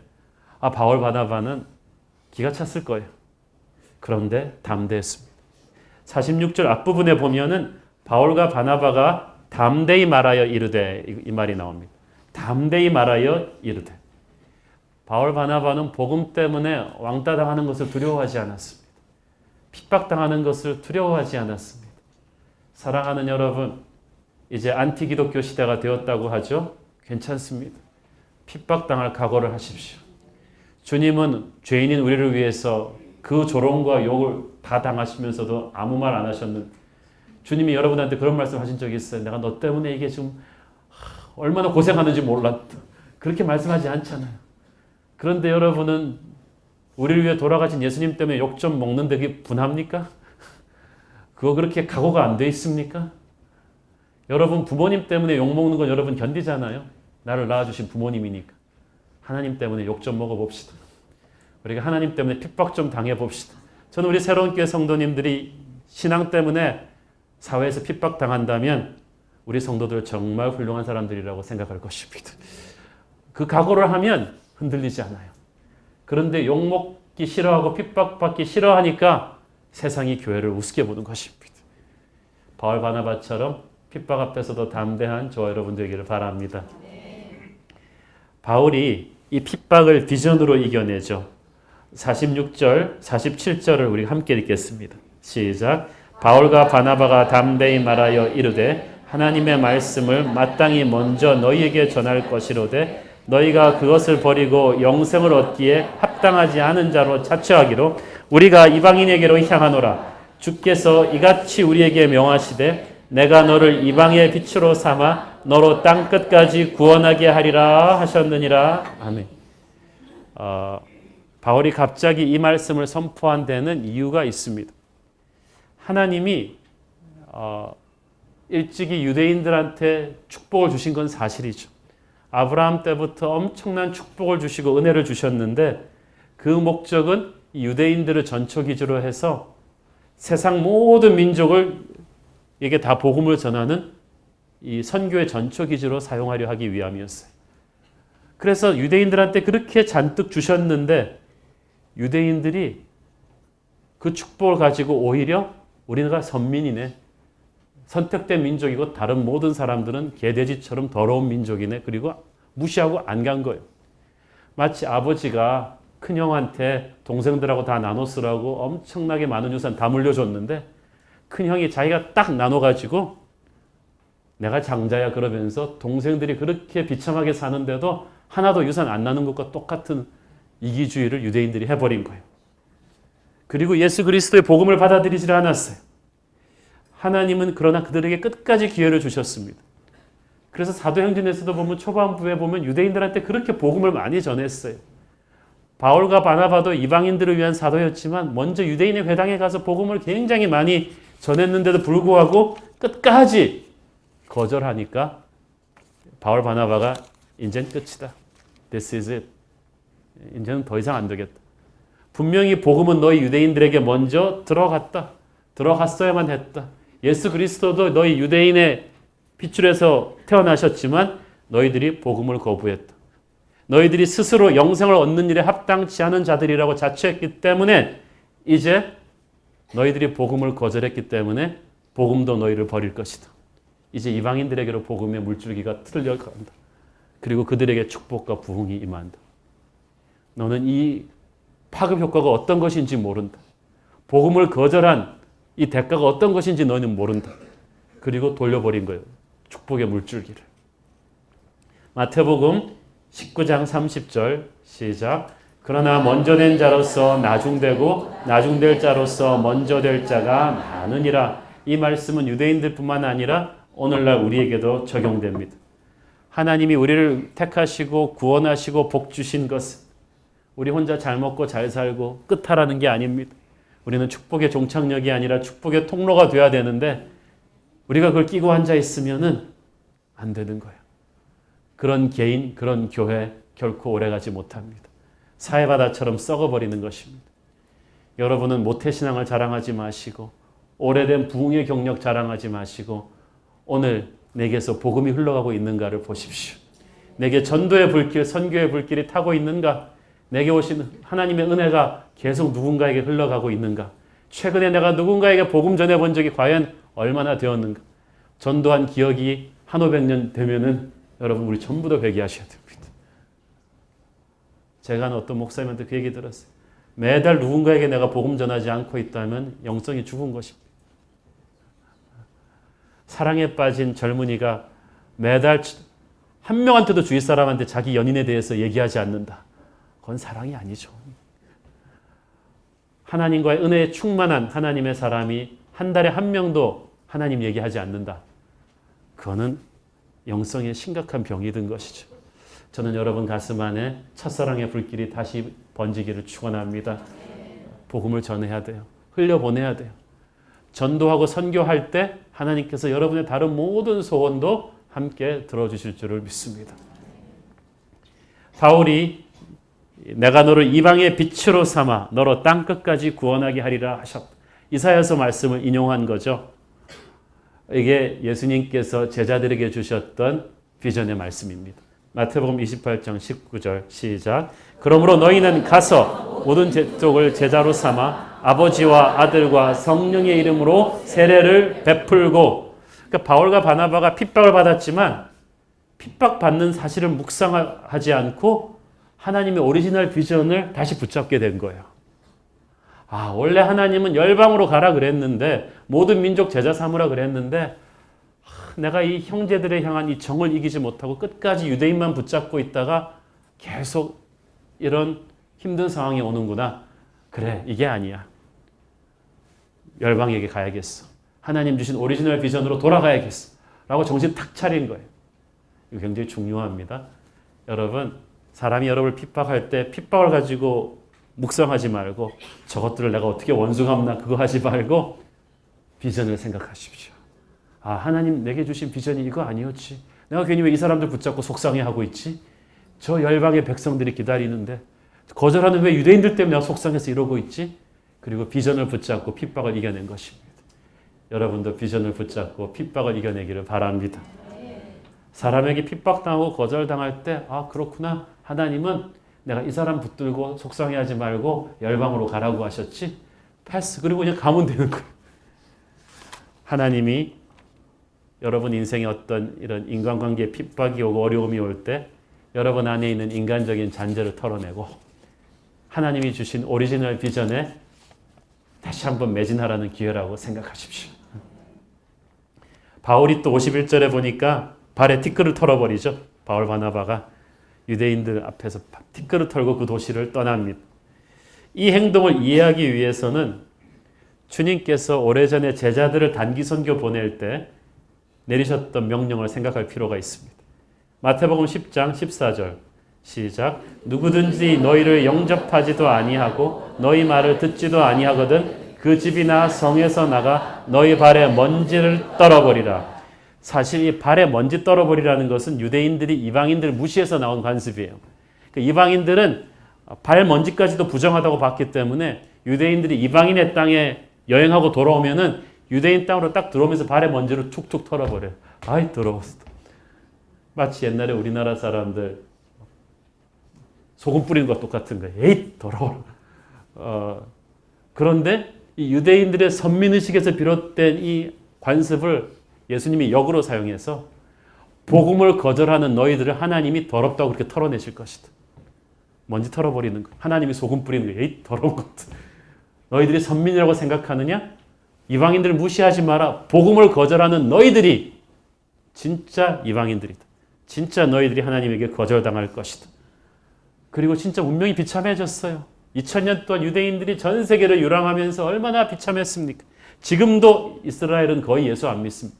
Speaker 2: 바울 바나바는 기가 찼을 거예요. 그런데 담대했습니다. 46절 앞부분에 보면은 바울과 바나바가 담대히 말하여 이르되 이 말이 나옵니다. 담대히 말하여 이르되. 바울 바나바는 복음 때문에 왕따 당하는 것을 두려워하지 않았습니다. 핍박당하는 것을 두려워하지 않았습니다. 사랑하는 여러분, 이제 안티기독교 시대가 되었다고 하죠? 괜찮습니다. 핍박당할 각오를 하십시오. 주님은 죄인인 우리를 위해서 그 조롱과 욕을 다 당하시면서도 아무 말 안 하셨는데 주님이 여러분한테 그런 말씀 하신 적이 있어요. 내가 너 때문에 이게 지금 얼마나 고생하는지 몰랐다. 그렇게 말씀하지 않잖아요. 그런데 여러분은 우리를 위해 돌아가신 예수님 때문에 욕 좀 먹는데 그게 분합니까? 그거 그렇게 각오가 안 돼 있습니까? 여러분 부모님 때문에 욕 먹는 건 여러분 견디잖아요. 나를 낳아주신 부모님이니까. 하나님 때문에 욕 좀 먹어봅시다. 우리가 하나님 때문에 핍박 좀 당해봅시다. 저는 우리 새로운 교회 성도님들이 신앙 때문에 사회에서 핍박당한다면 우리 성도들 정말 훌륭한 사람들이라고 생각할 것입니다. 그 각오를 하면 흔들리지 않아요. 그런데 욕먹기 싫어하고 핍박받기 싫어하니까 세상이 교회를 우습게 보는 것입니다. 바울 바나바처럼 핍박 앞에서도 담대한 저와 여러분 되기를 바랍니다. 바울이 이 핍박을 비전으로 이겨내죠. 46절, 47절을 우리 함께 읽겠습니다. 시작. 바울과 바나바가 담대히 말하여 이르되 하나님의 말씀을 마땅히 먼저 너희에게 전할 것이로되 너희가 그것을 버리고 영생을 얻기에 합당하지 않은 자로 자처하기로 우리가 이방인에게로 향하노라. 주께서 이같이 우리에게 명하시되 내가 너를 이방의 빛으로 삼아 너로 땅끝까지 구원하게 하리라 하셨느니라. 아멘. 바울이 갑자기 이 말씀을 선포한 데는 이유가 있습니다. 하나님이 일찍이 유대인들한테 축복을 주신 건 사실이죠. 아브라함 때부터 엄청난 축복을 주시고 은혜를 주셨는데 그 목적은 유대인들을 전초기지로 해서 세상 모든 민족을 이게 다 복음을 전하는 이 선교의 전초기지로 사용하려 하기 위함이었어요. 그래서 유대인들한테 그렇게 잔뜩 주셨는데 유대인들이 그 축복을 가지고 오히려 우리가 선민이네, 선택된 민족이고 다른 모든 사람들은 개돼지처럼 더러운 민족이네, 그리고 무시하고 안 간 거예요. 마치 아버지가 큰형한테 동생들하고 다 나눠 쓰라고 엄청나게 많은 유산 다 물려줬는데 큰형이 자기가 딱 나눠가지고 내가 장자야 그러면서 동생들이 그렇게 비참하게 사는데도 하나도 유산 안 나눈 것과 똑같은 이기주의를 유대인들이 해버린 거예요. 그리고 예수 그리스도의 복음을 받아들이지 않았어요. 하나님은 그러나 그들에게 끝까지 기회를 주셨습니다. 그래서 사도행전에서도 보면 초반부에 보면 유대인들한테 그렇게 복음을 많이 전했어요. 바울과 바나바도 이방인들을 위한 사도였지만 먼저 유대인의 회당에 가서 복음을 굉장히 많이 전했는데도 불구하고 끝까지 거절하니까 바울 바나바가 이젠 끝이다. This is it. 이제는 더 이상 안 되겠다. 분명히 복음은 너희 유대인들에게 먼저 들어갔어야만 했다. 예수 그리스도도 너희 유대인의 핏줄에서 태어나셨지만 너희들이 복음을 거부했다. 너희들이 스스로 영생을 얻는 일에 합당치 않은 자들이라고 자처했기 때문에 이제 너희들이 복음을 거절했기 때문에 복음도 너희를 버릴 것이다. 이제 이방인들에게로 복음의 물줄기가 틀려간다. 그리고 그들에게 축복과 부흥이 임한다. 너는 이 파급 효과가 어떤 것인지 모른다. 복음을 거절한 이 대가가 어떤 것인지 너희는 모른다. 그리고 돌려버린 거예요. 축복의 물줄기를. 마태복음 19장 30절 시작. 그러나 먼저 된 자로서 나중되고 나중될 자로서 먼저 될 자가 많으니라. 이 말씀은 유대인들뿐만 아니라 오늘날 우리에게도 적용됩니다. 하나님이 우리를 택하시고 구원하시고 복 주신 것은 우리 혼자 잘 먹고 잘 살고 끝하라는 게 아닙니다. 우리는 축복의 종착역이 아니라 축복의 통로가 돼야 되는데 우리가 그걸 끼고 앉아 있으면은 안 되는 거예요. 그런 개인, 그런 교회 결코 오래가지 못합니다. 사해바다처럼 썩어버리는 것입니다. 여러분은 모태신앙을 자랑하지 마시고 오래된 부흥의 경력 자랑하지 마시고 오늘 내게서 복음이 흘러가고 있는가를 보십시오. 내게 전도의 불길, 선교의 불길이 타고 있는가? 내게 오신 하나님의 은혜가 계속 누군가에게 흘러가고 있는가? 최근에 내가 누군가에게 복음 전해본 적이 과연 얼마나 되었는가? 전도한 기억이 한 500년 되면은 여러분 우리 전부 다 회개하셔야 됩니다. 제가 어떤 목사님한테 그 얘기 들었어요. 매달 누군가에게 내가 복음 전하지 않고 있다면 영성이 죽은 것입니다. 사랑에 빠진 젊은이가 매달 한 명한테도 주위 사람한테 자기 연인에 대해서 얘기하지 않는다. 그건 사랑이 아니죠. 하나님과의 은혜에 충만한 하나님의 사람이 한 달에 한 명도 하나님 얘기하지 않는다. 그거는 영성에 심각한 병이 든 것이죠. 저는 여러분 가슴 안에 첫사랑의 불길이 다시 번지기를 축원합니다. 복음을 전해야 돼요. 흘려보내야 돼요. 전도하고 선교할 때 하나님께서 여러분의 다른 모든 소원도 함께 들어주실 줄을 믿습니다. 바울이 내가 너를 이방의 빛으로 삼아 너로 땅끝까지 구원하게 하리라 하셨다. 이사야서 말씀을 인용한 거죠. 이게 예수님께서 제자들에게 주셨던 비전의 말씀입니다. 마태복음 28장 19절 시작. 그러므로 너희는 가서 모든 족속을 제자로 삼아 아버지와 아들과 성령의 이름으로 세례를 베풀고. 그러니까 바울과 바나바가 핍박을 받았지만 핍박받는 사실을 묵상하지 않고 하나님의 오리지널 비전을 다시 붙잡게 된 거예요. 아, 원래 하나님은 열방으로 가라 그랬는데 모든 민족 제자 삼으라 그랬는데 내가 이 형제들에 향한 이 정을 이기지 못하고 끝까지 유대인만 붙잡고 있다가 계속 이런 힘든 상황이 오는구나. 그래, 이게 아니야. 열방에게 가야겠어. 하나님 주신 오리지널 비전으로 돌아가야겠어. 라고 정신 탁 차린 거예요. 이거 굉장히 중요합니다. 여러분, 사람이 여러분을 핍박할 때 핍박을 가지고 묵상하지 말고 저것들을 내가 어떻게 원수 갚나 그거 하지 말고 비전을 생각하십시오. 아, 하나님 내게 주신 비전이 이거 아니었지. 내가 괜히 왜 이 사람들 붙잡고 속상해하고 있지? 저 열방의 백성들이 기다리는데 거절하는 왜 유대인들 때문에 내가 속상해서 이러고 있지? 그리고 비전을 붙잡고 핍박을 이겨낸 것입니다. 여러분도 비전을 붙잡고 핍박을 이겨내기를 바랍니다. 사람에게 핍박당하고 거절당할 때 아, 그렇구나. 하나님은 내가 이 사람 붙들고 속상해하지 말고 열방으로 가라고 하셨지? 패스. 그리고 그냥 가면 되는 거예요. 하나님이 여러분 인생에 어떤 이런 인간관계에 핍박이 오고 어려움이 올 때 여러분 안에 있는 인간적인 잔재를 털어내고 하나님이 주신 오리지널 비전에 다시 한번 매진하라는 기회라고 생각하십시오. 바울이 또 51절에 보니까 발에 티끌을 털어버리죠. 바울 바나바가 유대인들 앞에서 티끌을 털고 그 도시를 떠납니다. 이 행동을 이해하기 위해서는 주님께서 오래전에 제자들을 단기 선교 보낼 때 내리셨던 명령을 생각할 필요가 있습니다. 마태복음 10장 14절 시작. 누구든지 너희를 영접하지도 아니하고 너희 말을 듣지도 아니하거든 그 집이나 성에서 나가 너희 발에 먼지를 떨어버리라. 사실 이 발에 먼지 떨어버리라는 것은 유대인들이 이방인들을 무시해서 나온 관습이에요. 이방인들은 발 먼지까지도 부정하다고 봤기 때문에 유대인들이 이방인의 땅에 여행하고 돌아오면은 유대인 땅으로 딱 들어오면서 발에 먼지를 툭툭 털어버려요. 아이 더러웠어. 마치 옛날에 우리나라 사람들 소금 뿌리는 것 똑같은 거예요. 에이 더러워. 그런데 이 유대인들의 선민의식에서 비롯된 이 관습을 예수님이 역으로 사용해서 복음을 거절하는 너희들을 하나님이 더럽다고 그렇게 털어내실 것이다. 먼지 털어버리는 거. 하나님이 소금 뿌리는 거. 에이 더러운 것들. 너희들이 선민이라고 생각하느냐? 이방인들을 무시하지 마라. 복음을 거절하는 너희들이 진짜 이방인들이다. 진짜 너희들이 하나님에게 거절당할 것이다. 그리고 진짜 운명이 비참해졌어요. 2000년 동안 유대인들이 전 세계를 유랑하면서 얼마나 비참했습니까? 지금도 이스라엘은 거의 예수 안 믿습니다.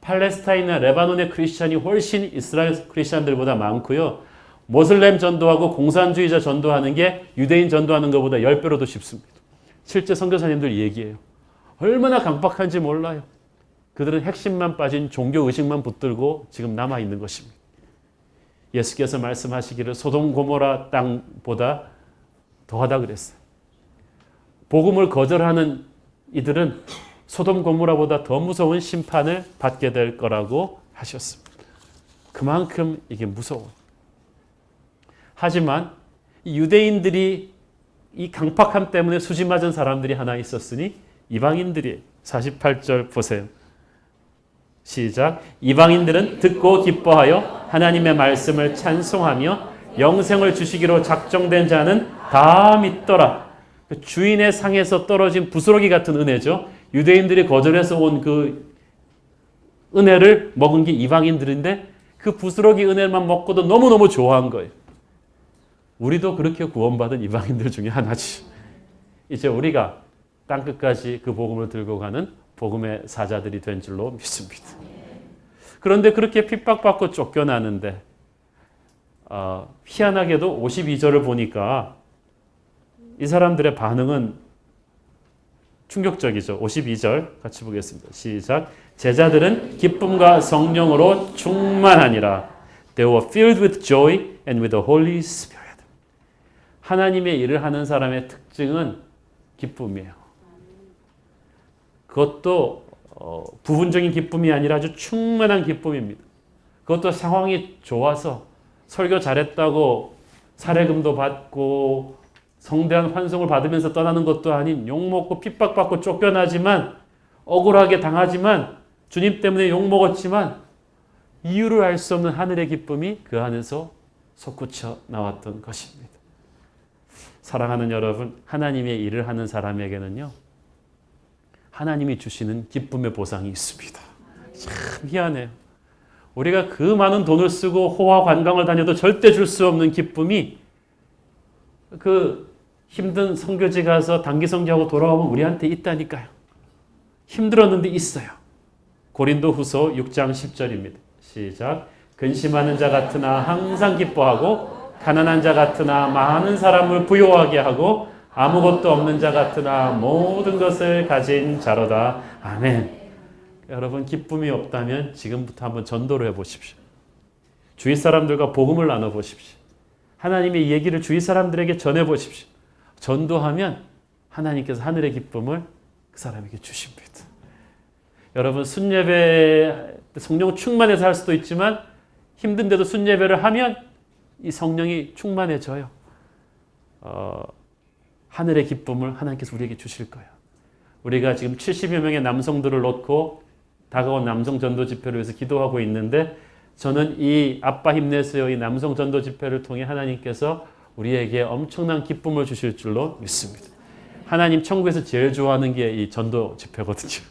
Speaker 2: 팔레스타인이나 레바논의 크리스찬이 훨씬 이스라엘 크리스찬들보다 많고요. 모슬렘 전도하고 공산주의자 전도하는 게 유대인 전도하는 것보다 10배로 더 쉽습니다. 실제 선교사님들 얘기해요. 얼마나 강박한지 몰라요. 그들은 핵심만 빠진 종교의식만 붙들고 지금 남아있는 것입니다. 예수께서 말씀하시기를 소돔 고모라 땅보다 더하다 그랬어요. 복음을 거절하는 이들은 소돔 고모라보다 더 무서운 심판을 받게 될 거라고 하셨습니다. 그만큼 이게 무서워요. 하지만 유대인들이 이 강팍함 때문에 수지 맞은 사람들이 하나 있었으니 이방인들이 48절 보세요. 시작. 이방인들은 듣고 기뻐하여 하나님의 말씀을 찬송하며 영생을 주시기로 작정된 자는 다 믿더라. 주인의 상에서 떨어진 부스러기 같은 은혜죠. 유대인들이 거절해서 온 그 은혜를 먹은 게 이방인들인데 그 부스러기 은혜만 먹고도 너무너무 좋아한 거예요. 우리도 그렇게 구원받은 이방인들 중에 하나지. 이제 우리가 땅끝까지 그 복음을 들고 가는 복음의 사자들이 된 줄로 믿습니다. 그런데 그렇게 핍박받고 쫓겨나는데 희한하게도 52절을 보니까 이 사람들의 반응은 충격적이죠. 52절 같이 보겠습니다. 시작. 제자들은 기쁨과 성령으로 충만하니라. They were filled with joy and with the Holy Spirit. 하나님의 일을 하는 사람의 특징은 기쁨이에요. 그것도 부분적인 기쁨이 아니라 아주 충만한 기쁨입니다. 그것도 상황이 좋아서 설교 잘했다고 사례금도 받고 성대한 환송을 받으면서 떠나는 것도 아닌 욕먹고 핍박받고 쫓겨나지만 억울하게 당하지만 주님 때문에 욕먹었지만 이유를 알 수 없는 하늘의 기쁨이 그 안에서 솟구쳐 나왔던 것입니다. 사랑하는 여러분, 하나님의 일을 하는 사람에게는요, 하나님이 주시는 기쁨의 보상이 있습니다. 참 희한해요. 우리가 그 많은 돈을 쓰고 호화 관광을 다녀도 절대 줄 수 없는 기쁨이 그 힘든 선교지 가서 단기 선교하고 돌아오면 우리한테 있다니까요. 힘들었는데 있어요. 고린도 후서 6장 10절입니다. 시작. 근심하는 자 같으나 항상 기뻐하고 가난한 자 같으나 많은 사람을 부요하게 하고 아무것도 없는 자 같으나 모든 것을 가진 자로다. 아멘. 여러분, 기쁨이 없다면 지금부터 한번 전도를 해보십시오. 주위 사람들과 복음을 나눠보십시오. 하나님의 얘기를 주위 사람들에게 전해보십시오. 전도하면 하나님께서 하늘의 기쁨을 그 사람에게 주십니다. 여러분, 순예배 성령 충만해서 할 수도 있지만 힘든데도 순예배를 하면 이 성령이 충만해져요. 하늘의 기쁨을 하나님께서 우리에게 주실 거예요. 우리가 지금 70여 명의 남성들을 놓고 다가온 남성 전도 집회를 위해서 기도하고 있는데 저는 이 아빠 힘내세요 이 남성 전도 집회를 통해 하나님께서 우리에게 엄청난 기쁨을 주실 줄로 믿습니다. 하나님 천국에서 제일 좋아하는 게 이 전도 집회거든요.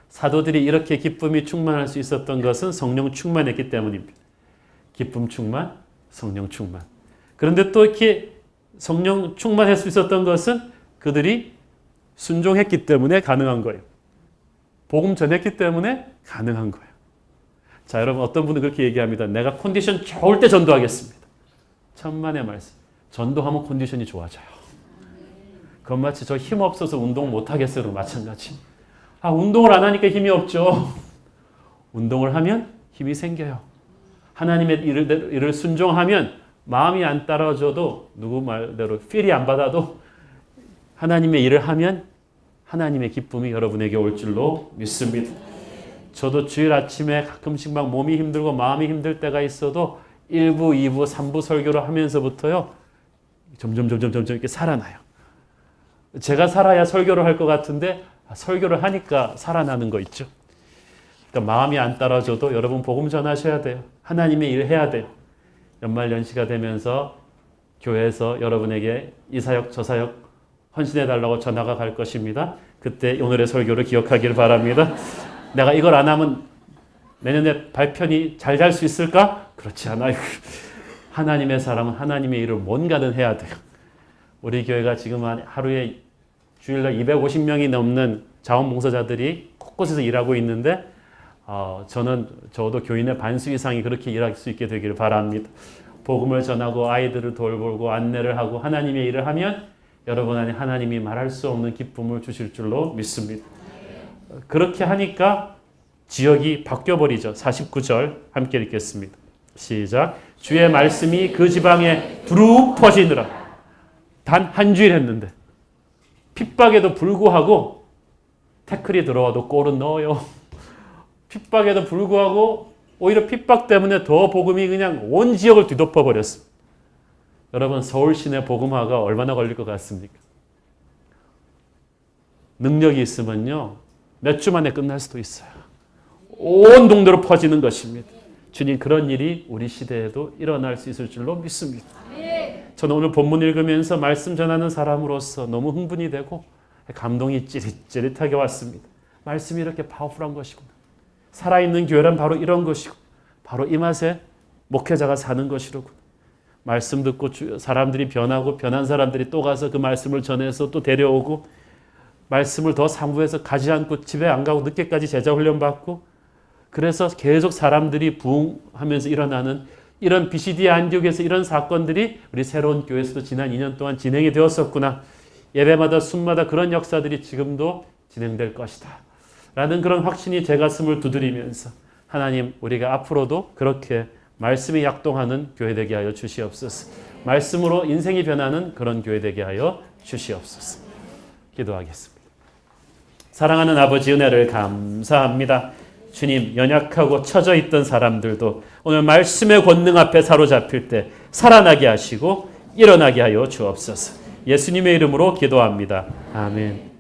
Speaker 2: 사도들이 이렇게 기쁨이 충만할 수 있었던 것은 성령 충만했기 때문입니다. 기쁨 충만, 성령 충만. 그런데 또 이렇게 성령 충만할 수 있었던 것은 그들이 순종했기 때문에 가능한 거예요. 복음 전했기 때문에 가능한 거예요. 자, 여러분, 어떤 분은 그렇게 얘기합니다. 내가 컨디션 좋을 때 전도하겠습니다. 천만의 말씀. 전도하면 컨디션이 좋아져요. 그건 마치 저 힘 없어서 운동 못 하겠어요. 마찬가지. 운동을 안 하니까 힘이 없죠. 운동을 하면 힘이 생겨요. 하나님의 일을 순종하면 마음이 안 따라줘도 누구 말대로 필이 안 받아도 하나님의 일을 하면 하나님의 기쁨이 여러분에게 올 줄로 믿습니다. 저도 주일 아침에 가끔씩 막 몸이 힘들고 마음이 힘들 때가 있어도 1부, 2부, 3부 설교를 하면서부터요. 점점 이렇게 살아나요. 제가 살아야 설교를 할 것 같은데 설교를 하니까 살아나는 거 있죠. 그러니까 마음이 안 따라줘도 여러분 복음 전하셔야 돼요. 하나님의 일을 해야 돼요. 연말 연시가 되면서 교회에서 여러분에게 이 사역 저 사역 헌신해달라고 전화가 갈 것입니다. 그때 오늘의 설교를 기억하길 바랍니다. 내가 이걸 안 하면 내년에 발편이 잘 잘 수 있을까? 그렇지 않아요. 하나님의 사람은 하나님의 일을 뭔가는 해야 돼요. 우리 교회가 지금 하루에 주일날 250명이 넘는 자원봉사자들이 곳곳에서 일하고 있는데 저는 적어도 교인의 반수 이상이 그렇게 일할 수 있게 되기를 바랍니다. 복음을 전하고 아이들을 돌보고 안내를 하고 하나님의 일을 하면 여러분 안에 하나님이 말할 수 없는 기쁨을 주실 줄로 믿습니다. 그렇게 하니까 지역이 바뀌어버리죠. 49절 함께 읽겠습니다. 시작. 주의 말씀이 그 지방에 두루 퍼지느라. 단 한 주일 했는데 핍박에도 불구하고 태클이 들어와도 골은 넣어요. 핍박에도 불구하고 오히려 핍박 때문에 더 복음이 그냥 온 지역을 뒤덮어 버렸습니다. 여러분 서울 시내 복음화가 얼마나 걸릴 것 같습니까? 능력이 있으면요 몇 주 만에 끝날 수도 있어요. 온 동네로 퍼지는 것입니다. 주님 그런 일이 우리 시대에도 일어날 수 있을 줄로 믿습니다. 저는 오늘 본문 읽으면서 말씀 전하는 사람으로서 너무 흥분이 되고 감동이 찌릿찌릿하게 왔습니다. 말씀이 이렇게 파워풀한 것이구나. 살아있는 교회란 바로 이런 것이고 바로 이 맛에 목회자가 사는 것이로구나. 말씀 듣고 사람들이 변하고 변한 사람들이 또 가서 그 말씀을 전해서 또 데려오고 말씀을 더 사무해서 가지 않고 집에 안 가고 늦게까지 제자 훈련 받고 그래서 계속 사람들이 부흥하면서 일어나는 이런 BCD 안디옥에서 이런 사건들이 우리 새로운 교회에서도 지난 2년 동안 진행이 되었었구나. 예배마다 순마다 그런 역사들이 지금도 진행될 것이다. 라는 그런 확신이 제 가슴을 두드리면서 하나님 우리가 앞으로도 그렇게 말씀이 약동하는 교회 되게 하여 주시옵소서. 말씀으로 인생이 변하는 그런 교회 되게 하여 주시옵소서. 기도하겠습니다. 사랑하는 아버지 은혜를 감사합니다. 주님 연약하고 처져 있던 사람들도 오늘 말씀의 권능 앞에 사로잡힐 때 살아나게 하시고 일어나게 하여 주옵소서. 예수님의 이름으로 기도합니다. 아멘.